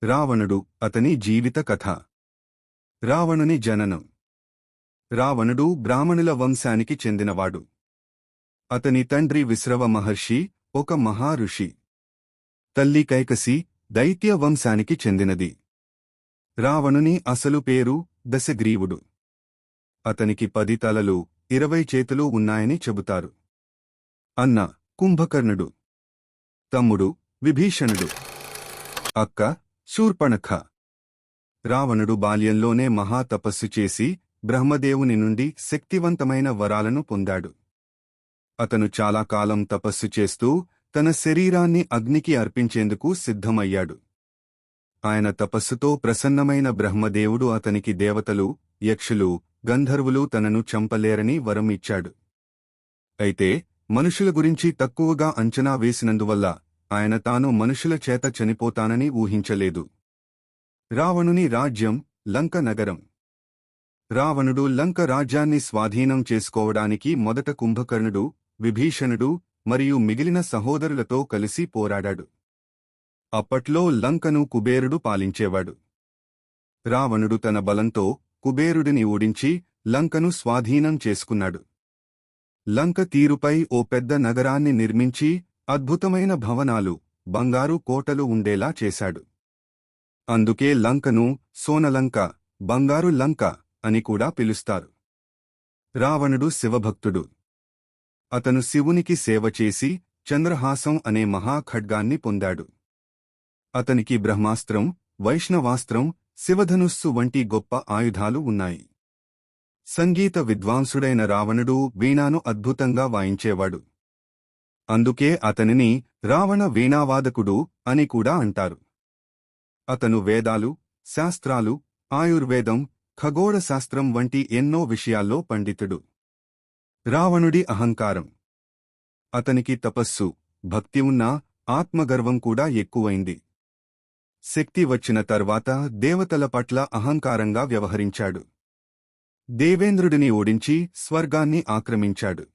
రావణుడు అతని జీవిత కథ. రావణుని జననం. రావణుడు బ్రాహ్మణుల వంశానికి చెందినవాడు. అతని తండ్రి విశ్రవ మహర్షి, ఒక మహా ఋషి. తల్లి కైకసి, దైత్య వంశానికి చెందినది. రావణుని అసలు పేరు దశగ్రీవుడు. అతనికి 10 తలలు 20 చేతులు ఉన్నాయని చెబుతారు. అన్న కుంభకర్ణుడు. తమ్ముడు విభీషణుడు. అక్క శూర్పణఖ. రావణుడు బాల్యంలోనే మహా తపస్సు చేసి బ్రహ్మదేవుని నుండి శక్తివంతమైన వరాలను పొందాడు. అతను చాలా కాలం తపస్సు చేస్తూ తన శరీరాన్ని అగ్నికి అర్పించేందుకు సిద్ధమయ్యాడు. ఆయన తపస్సుతో ప్రసన్నమైన బ్రహ్మదేవుడు అతనికి దేవతలు, యక్షులు, గంధర్వులు తనను చంపలేరని వరం ఇచ్చాడు. అయితే మనుషుల గురించి తక్కువగా అంచనా వేసినందువల్ల ఆయన తాను మనుషుల చేత చనిపోతానని ఊహించలేదు. రావణుని రాజ్యం లంక నగరం. రావణుడు లంక రాజ్యాన్ని స్వాధీనం చేసుకోవడానికి మొదట కుంభకర్ణుడు, విభీషణుడు మరియు మిగిలిన సహోదరులతో కలిసి పోరాడాడు. అప్పట్లో లంకను కుబేరుడు పాలించేవాడు. రావణుడు తన బలంతో కుబేరుడిని ఓడించి లంకను స్వాధీనం చేసుకున్నాడు. లంక తీరుపై ఓ పెద్ద నగరాన్ని నిర్మించి అద్భుతమైన భవనాలు, బంగారు కోటలు ఉండేలా చేశాడు. అందుకే లంకను సోనలంక, బంగారు లంక అని కూడా పిలుస్తారు. రావణుడు శివభక్తుడు. అతను శివునికి సేవ చేసి చంద్రహాసం అనే మహాఖడ్గాన్ని పొందాడు. అతనికి బ్రహ్మాస్త్రం, వైష్ణవాస్త్రం, శివధనుస్సు వంటి గొప్ప ఆయుధాలు ఉన్నాయి. సంగీత విద్వాంసుడైన రావణుడు వీణాను అద్భుతంగా వాయించేవాడు. అందుకే అతనిని రావణ వీణావాదకుడు అని కూడా అంటారు. అతను వేదాలు, శాస్త్రాలు, ఆయుర్వేదం, ఖగోళశాస్త్రం వంటి ఎన్నో విషయాల్లో పండితుడు. రావణుడి అహంకారం. అతనికి తపస్సు, భక్తి ఉన్నా ఆత్మగర్వం కూడా ఎక్కువైంది. శక్తి వచ్చిన తర్వాత దేవతల పట్ల అహంకారంగా వ్యవహరించాడు. దేవేంద్రుడిని ఓడించి స్వర్గాన్ని ఆక్రమించాడు.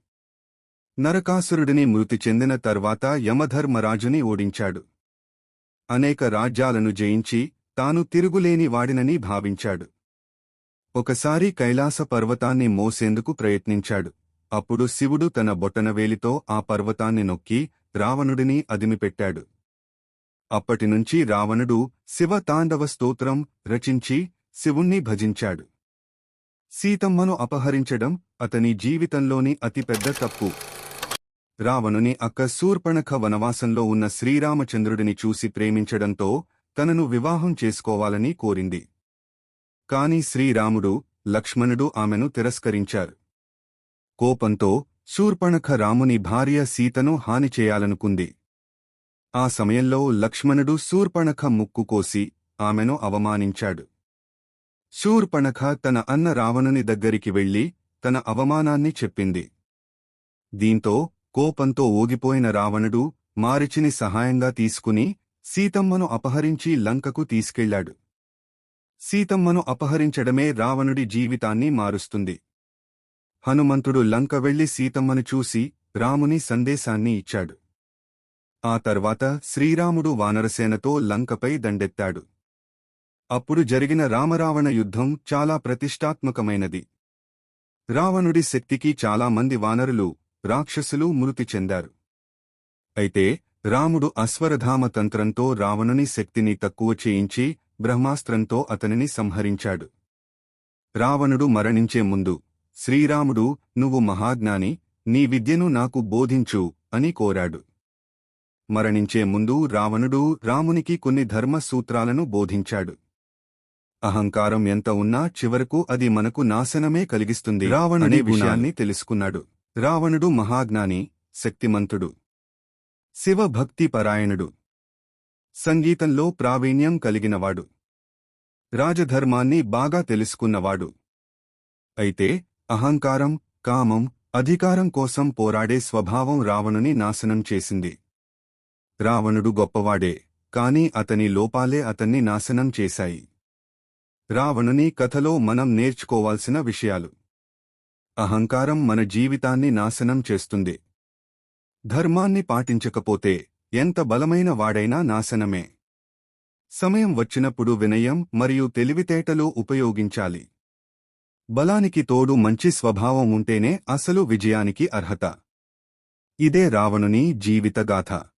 నరకాసురుడిని మృతి చెందిన తర్వాత యమధర్మరాజుని ఓడించాడు. అనేక రాజ్యాలను జయించి తాను తిరుగులేని వాడినని భావించాడు. ఒకసారి కైలాస పర్వతాన్ని మోసేందుకు ప్రయత్నించాడు. అప్పుడు శివుడు తన బొటనవేలితో ఆ పర్వతాన్ని నొక్కి రావణుడిని అదిమిపెట్టాడు. అప్పటినుంచి రావణుడు శివ తాండవ స్తోత్రం రచించి శివుణ్ణి భజించాడు. సీతమ్మను అపహరించడం అతని జీవితంలోని అతిపెద్ద తప్పు. రావణుని అక్క శూర్పణఖ వనవాసంలో ఉన్న శ్రీరామచంద్రుడిని చూసి ప్రేమించడంతో తనను వివాహం చేసుకోవాలని కోరింది. కాని శ్రీరాముడు, లక్ష్మణుడు ఆమెను తిరస్కరించారు. కోపంతో శూర్పణఖ రాముని భార్య సీతను హాని చేయాలనుకుంది. ఆ సమయంలో లక్ష్మణుడు శూర్పణఖ ముక్కు కోసి ఆమెను అవమానించాడు. శూర్పణఖ తన అన్న రావణుని దగ్గరికి వెళ్లి తన అవమానాన్ని చెప్పింది. దీంతో కోపంతో ఊగిపోయిన రావణుడు మారీచిని సహాయంగా తీసుకుని సీతమ్మను అపహరించి లంకకు తీసుకెళ్లాడు. సీతమ్మను అపహరించడమే రావణుడి జీవితాన్ని మారుస్తుంది. హనుమంతుడు లంక వెళ్లి సీతమ్మను చూసి రాముని సందేశాన్ని ఇచ్చాడు. ఆ తర్వాత శ్రీరాముడు వానరసేనతో లంకపై దండెత్తాడు. అప్పుడు జరిగిన రామరావణ యుద్ధం చాలా ప్రతిష్టాత్మకమైనది. రావణుడి శక్తికి చాలామంది వానరులు, రాక్షసులు మృతి చెందారు. అయితే రాముడు అశ్వరధామ తంత్రంతో రావణుని శక్తిని తక్కువ చేయించి బ్రహ్మాస్త్రంతో అతనిని సంహరించాడు. రావణుడు మరణించే ముందు శ్రీరాముడు, నువ్వు మహాజ్ఞాని, నీ విద్యను నాకు బోధించు అని కోరాడు. మరణించే ముందు రావణుడు రామునికి కొన్ని ధర్మ సూత్రాలను బోధించాడు. అహంకారం ఎంత ఉన్నా చివరకు అది మనకు నాశనమే కలిగిస్తుంది. రావణుడి విషయాన్ని తెలుసుకున్నాడు. రావణుడు మహాజ్ఞాని, శక్తిమంతుడు, శివభక్తి పరాయణుడు, సంగీతంలో ప్రావీణ్యం కలిగినవాడు, రాజధర్మాన్ని బాగా తెలుసుకున్నవాడు. అయితే అహంకారం, కామం, అధికారం కోసం పోరాడే స్వభావం రావణుని నాశనం చేసింది. రావణుడు గొప్పవాడే, కాని అతని లోపాలే అతన్ని నాశనం చేశాయి. రావణుని కథలో మనం నేర్చుకోవాల్సిన విషయాలు. అహంకారం మన జీవితాన్ని నాశనం చేస్తుంది. ధర్మాన్ని పాటించకపోతే ఎంత బలమైన వాడైనా నాశనమే. సమయం వచ్చినప్పుడు వినయం మరియు తెలివితేటలు ఉపయోగించాలి. బలానికి తోడు మంచి స్వభావం ఉంటేనే అసలు విజయానికి అర్హత. ఇదే రావణుని జీవితగాథ.